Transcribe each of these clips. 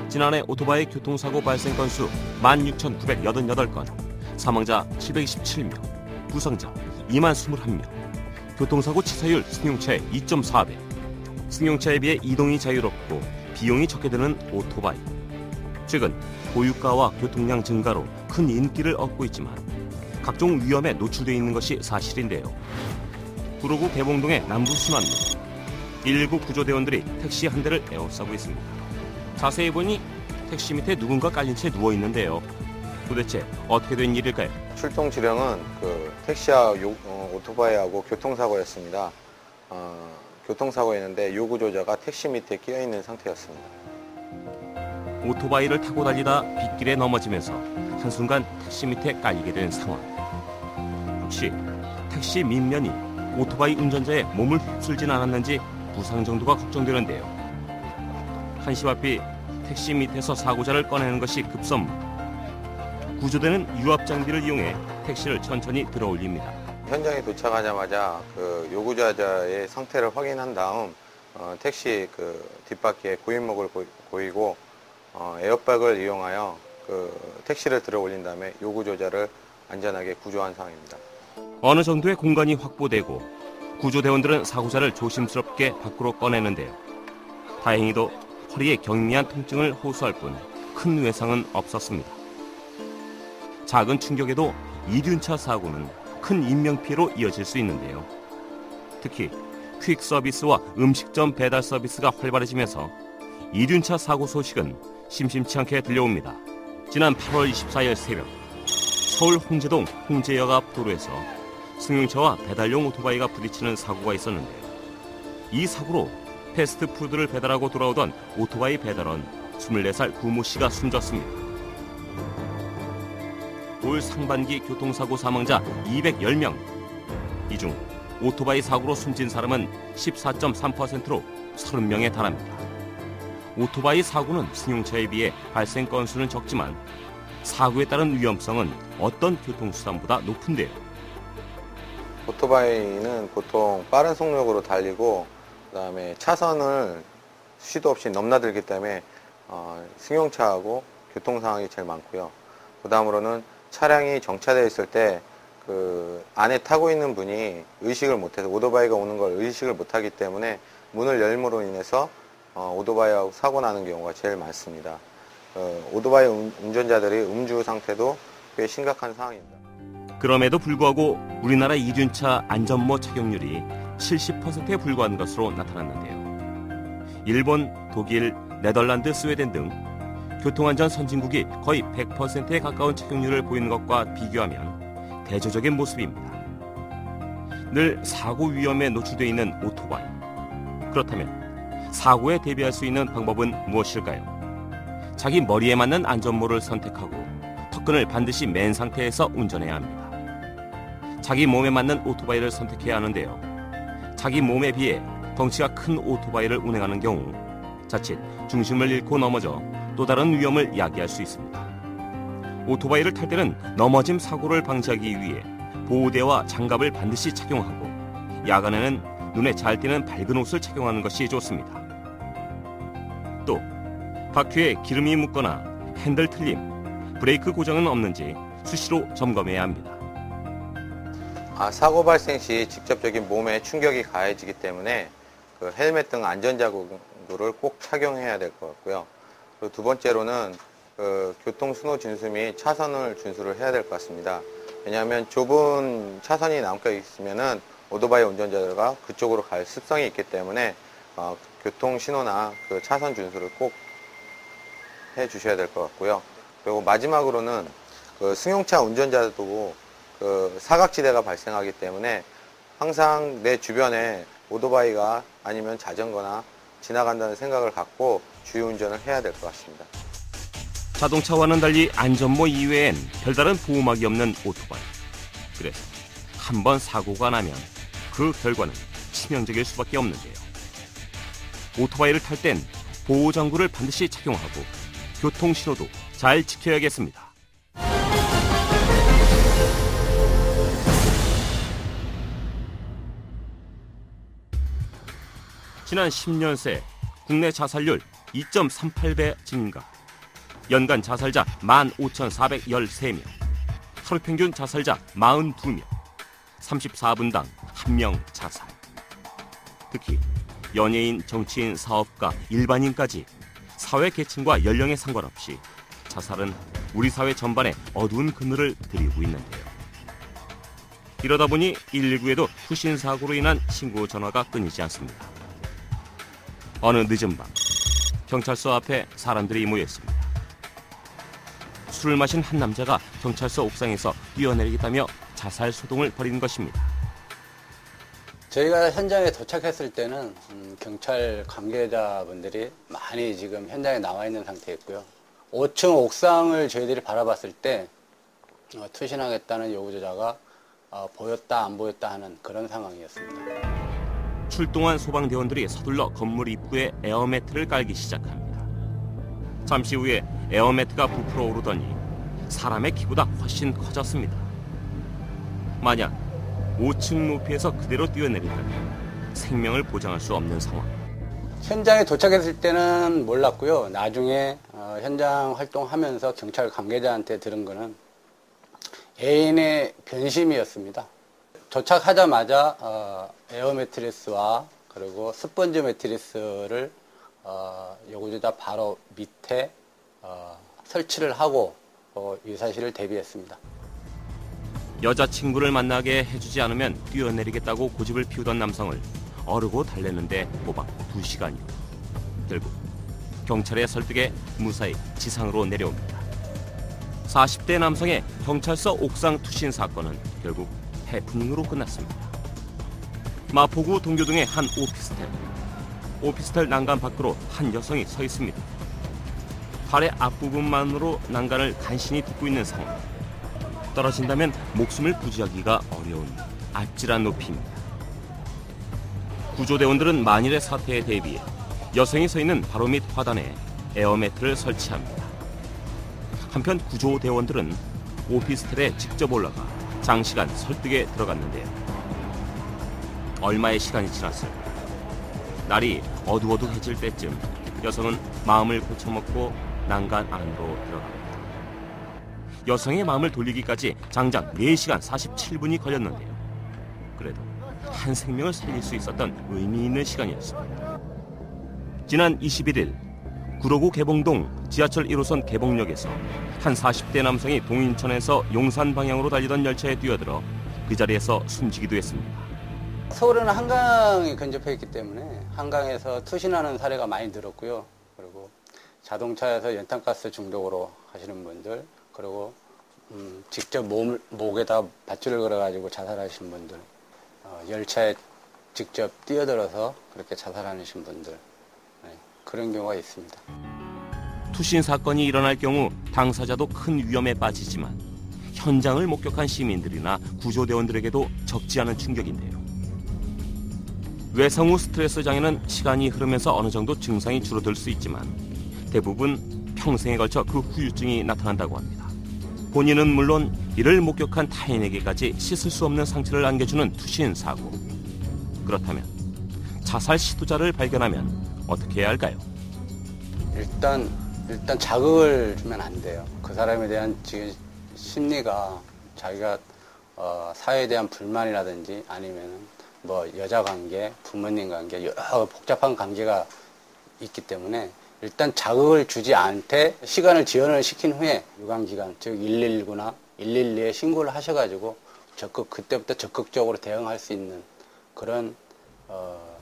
지난해 오토바이 교통사고 발생 건수 16,988건, 사망자 727명, 부상자 2만 21명, 교통사고 치사율 승용차의 2.4배, 승용차에 비해 이동이 자유롭고 비용이 적게 드는 오토바이. 최근 고유가와 교통량 증가로 큰 인기를 얻고 있지만 각종 위험에 노출되어 있는 것이 사실인데요. 구로구 개봉동의 남부순환로, 119 구조대원들이 택시 한 대를 에워싸고 있습니다. 자세히 보니 택시 밑에 누군가 깔린 채 누워 있는데요. 도대체 어떻게 된 일일까요? 출동 지령은 택시와 오토바이하고 교통사고였습니다. 교통사고였는데 요구조자가 택시 밑에 끼어 있는 상태였습니다. 오토바이를 타고 달리다 빗길에 넘어지면서 한순간 택시 밑에 깔리게 된 상황. 혹시 택시 밑면이 오토바이 운전자의 몸을 휩쓸진 않았는지 부상 정도가 걱정되는데요. 한시 앞이 택시 밑에서 사고자를 꺼내는 것이 급선무. 구조대는 유압 장비를 이용해 택시를 천천히 들어올립니다. 현장에 도착하자마자 요구자의 상태를 확인한 다음 택시 뒷바퀴에 고인목을 고이고 에어백을 이용하여 택시를 들어 올린 다음에 요구조자를 안전하게 구조한 상황입니다. 어느 정도의 공간이 확보되고 구조대원들은 사고자를 조심스럽게 밖으로 꺼내는데요. 다행히도 허리에 경미한 통증을 호소할 뿐 큰 외상은 없었습니다. 작은 충격에도 이륜차 사고는 큰 인명피해로 이어질 수 있는데요. 특히 퀵 서비스와 음식점 배달 서비스가 활발해지면서 이륜차 사고 소식은 심심치 않게 들려옵니다. 지난 8월 24일 새벽, 서울 홍제동 홍제역 앞 도로에서 승용차와 배달용 오토바이가 부딪히는 사고가 있었는데요. 이 사고로 패스트푸드를 배달하고 돌아오던 오토바이 배달원 24살 구모 씨가 숨졌습니다. 올 상반기 교통사고 사망자 210명. 이 중 오토바이 사고로 숨진 사람은 14.3%로 30명에 달합니다. 오토바이 사고는 승용차에 비해 발생 건수는 적지만 사고에 따른 위험성은 어떤 교통수단보다 높은데요. 오토바이는 보통 빠른 속력으로 달리고 그다음에 차선을 수도 없이 넘나들기 때문에 승용차하고 교통 상황이 제일 많고요. 그 다음으로는 차량이 정차되어 있을 때 안에 타고 있는 분이 의식을 못해서 오토바이가 오는 걸 의식을 못하기 때문에 문을 열므로 인해서 오토바이하고 사고 나는 경우가 제일 많습니다. 오토바이 운전자들이 음주 상태도 꽤 심각한 상황입니다. 그럼에도 불구하고 우리나라 이륜차 안전모 착용률이 70%에 불과한 것으로 나타났는데요. 일본, 독일, 네덜란드, 스웨덴 등 교통안전 선진국이 거의 100%에 가까운 착용률을 보이는 것과 비교하면 대조적인 모습입니다. 늘 사고 위험에 노출되어 있는 오토바이. 그렇다면 사고에 대비할 수 있는 방법은 무엇일까요? 자기 머리에 맞는 안전모를 선택하고 턱끈을 반드시 맨 상태에서 운전해야 합니다. 자기 몸에 맞는 오토바이를 선택해야 하는데요. 자기 몸에 비해 덩치가 큰 오토바이를 운행하는 경우 자칫 중심을 잃고 넘어져 또 다른 위험을 야기할 수 있습니다. 오토바이를 탈 때는 넘어짐 사고를 방지하기 위해 보호대와 장갑을 반드시 착용하고 야간에는 눈에 잘 띄는 밝은 옷을 착용하는 것이 좋습니다. 또 바퀴에 기름이 묻거나 핸들 틀림, 브레이크 고장은 없는지 수시로 점검해야 합니다. 사고 발생 시 직접적인 몸에 충격이 가해지기 때문에 헬멧 등 안전자구를 꼭 착용해야 될 것 같고요. 그리고 두 번째로는 교통신호 준수 및 차선을 준수를 해야 될 것 같습니다. 왜냐하면 좁은 차선이 남겨 있으면은 오토바이 운전자들과 그쪽으로 갈 습성이 있기 때문에 교통신호나 차선 준수를 꼭 해주셔야 될 것 같고요. 그리고 마지막으로는 승용차 운전자도 사각지대가 발생하기 때문에 항상 내 주변에 오토바이가 아니면 자전거나 지나간다는 생각을 갖고 주의운전을 해야 될 것 같습니다. 자동차와는 달리 안전모 이외엔 별다른 보호막이 없는 오토바이. 그래서 한번 사고가 나면 그 결과는 치명적일 수밖에 없는데요. 오토바이를 탈 땐 보호장구를 반드시 착용하고 교통신호도 잘 지켜야겠습니다. 지난 10년 새 국내 자살률 2.38배 증가. 연간 자살자 15,413명, 하루평균 자살자 42명, 34분당 1명 자살. 특히 연예인, 정치인, 사업가, 일반인까지 사회 계층과 연령에 상관없이 자살은 우리 사회 전반에 어두운 그늘을 드리고 있는데요. 이러다 보니 119에도 투신사고로 인한 신고 전화가 끊이지 않습니다. 어느 늦은 밤, 경찰서 앞에 사람들이 모였습니다. 술을 마신 한 남자가 경찰서 옥상에서 뛰어내리겠다며 자살 소동을 벌이는 것입니다. 저희가 현장에 도착했을 때는 경찰 관계자분들이 많이 지금 현장에 나와 있는 상태였고요. 5층 옥상을 저희들이 바라봤을 때 투신하겠다는 요구자가 보였다 안 보였다 하는 그런 상황이었습니다. 출동한 소방대원들이 서둘러 건물 입구에 에어매트를 깔기 시작합니다. 잠시 후에 에어매트가 부풀어 오르더니 사람의 키보다 훨씬 커졌습니다. 만약 5층 높이에서 그대로 뛰어내린다면 생명을 보장할 수 없는 상황. 현장에 도착했을 때는 몰랐고요. 나중에 현장 활동하면서 경찰 관계자한테 들은 거는 애인의 변심이었습니다. 도착하자마자 에어 매트리스와 그리고 스펀지 매트리스를 요구자자 바로 밑에 설치를 하고 이 사실을 대비했습니다. 여자친구를 만나게 해주지 않으면 뛰어내리겠다고 고집을 피우던 남성을 어르고 달랬는데 꼬박 2시간이요. 결국 경찰의 설득에 무사히 지상으로 내려옵니다. 40대 남성의 경찰서 옥상 투신 사건은 결국 해프닝으로 끝났습니다. 마포구 동교동의 한 오피스텔. 오피스텔 난간 밖으로 한 여성이 서 있습니다. 팔의 앞부분만으로 난간을 간신히 딛고 있는 상황. 떨어진다면 목숨을 부지하기가 어려운 아찔한 높이입니다. 구조대원들은 만일의 사태에 대비해 여성이 서 있는 바로 밑 화단에 에어매트를 설치합니다. 한편 구조대원들은 오피스텔에 직접 올라가 장시간 설득에 들어갔는데요. 얼마의 시간이 지났을까? 날이 어두어두해질 때쯤 여성은 마음을 고쳐먹고 난간 안으로 들어갑니다. 여성의 마음을 돌리기까지 장장 4시간 47분이 걸렸는데요. 그래도 한 생명을 살릴 수 있었던 의미 있는 시간이었습니다. 지난 21일 구로구 개봉동 지하철 1호선 개봉역에서 한 40대 남성이 동인천에서 용산 방향으로 달리던 열차에 뛰어들어 그 자리에서 숨지기도 했습니다. 서울은 한강이 근접해 있기 때문에 한강에서 투신하는 사례가 많이 늘었고요. 그리고 자동차에서 연탄가스 중독으로 하시는 분들, 그리고 직접 목에다 밧줄을 걸어가지고 자살하신 분들, 열차에 직접 뛰어들어서 그렇게 자살하신 분들, 그런 경우가 있습니다. 투신 사건이 일어날 경우 당사자도 큰 위험에 빠지지만 현장을 목격한 시민들이나 구조대원들에게도 적지 않은 충격인데요. 외상 후 스트레스 장애는 시간이 흐르면서 어느 정도 증상이 줄어들 수 있지만 대부분 평생에 걸쳐 그 후유증이 나타난다고 합니다. 본인은 물론 이를 목격한 타인에게까지 씻을 수 없는 상처를 안겨주는 투신 사고. 그렇다면 자살 시도자를 발견하면 어떻게 해야 할까요? 일단 자극을 주면 안 돼요. 그 사람에 대한 지금 심리가 자기가 사회에 대한 불만이라든지 아니면 뭐 여자 관계, 부모님 관계 여러 복잡한 관계가 있기 때문에 일단 자극을 주지 않되 시간을 지연을 시킨 후에 유관기관, 즉 119나 112에 신고를 하셔가지고 그때부터 적극적으로 대응할 수 있는 그런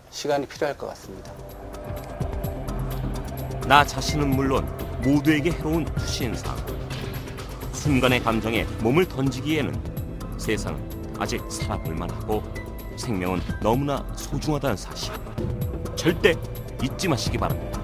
시간이 필요할 것 같습니다. 나 자신은 물론 모두에게 해로운 투신사고. 순간의 감정에 몸을 던지기에는 세상은 아직 살아볼만 하고 생명은 너무나 소중하다는 사실. 절대 잊지 마시기 바랍니다.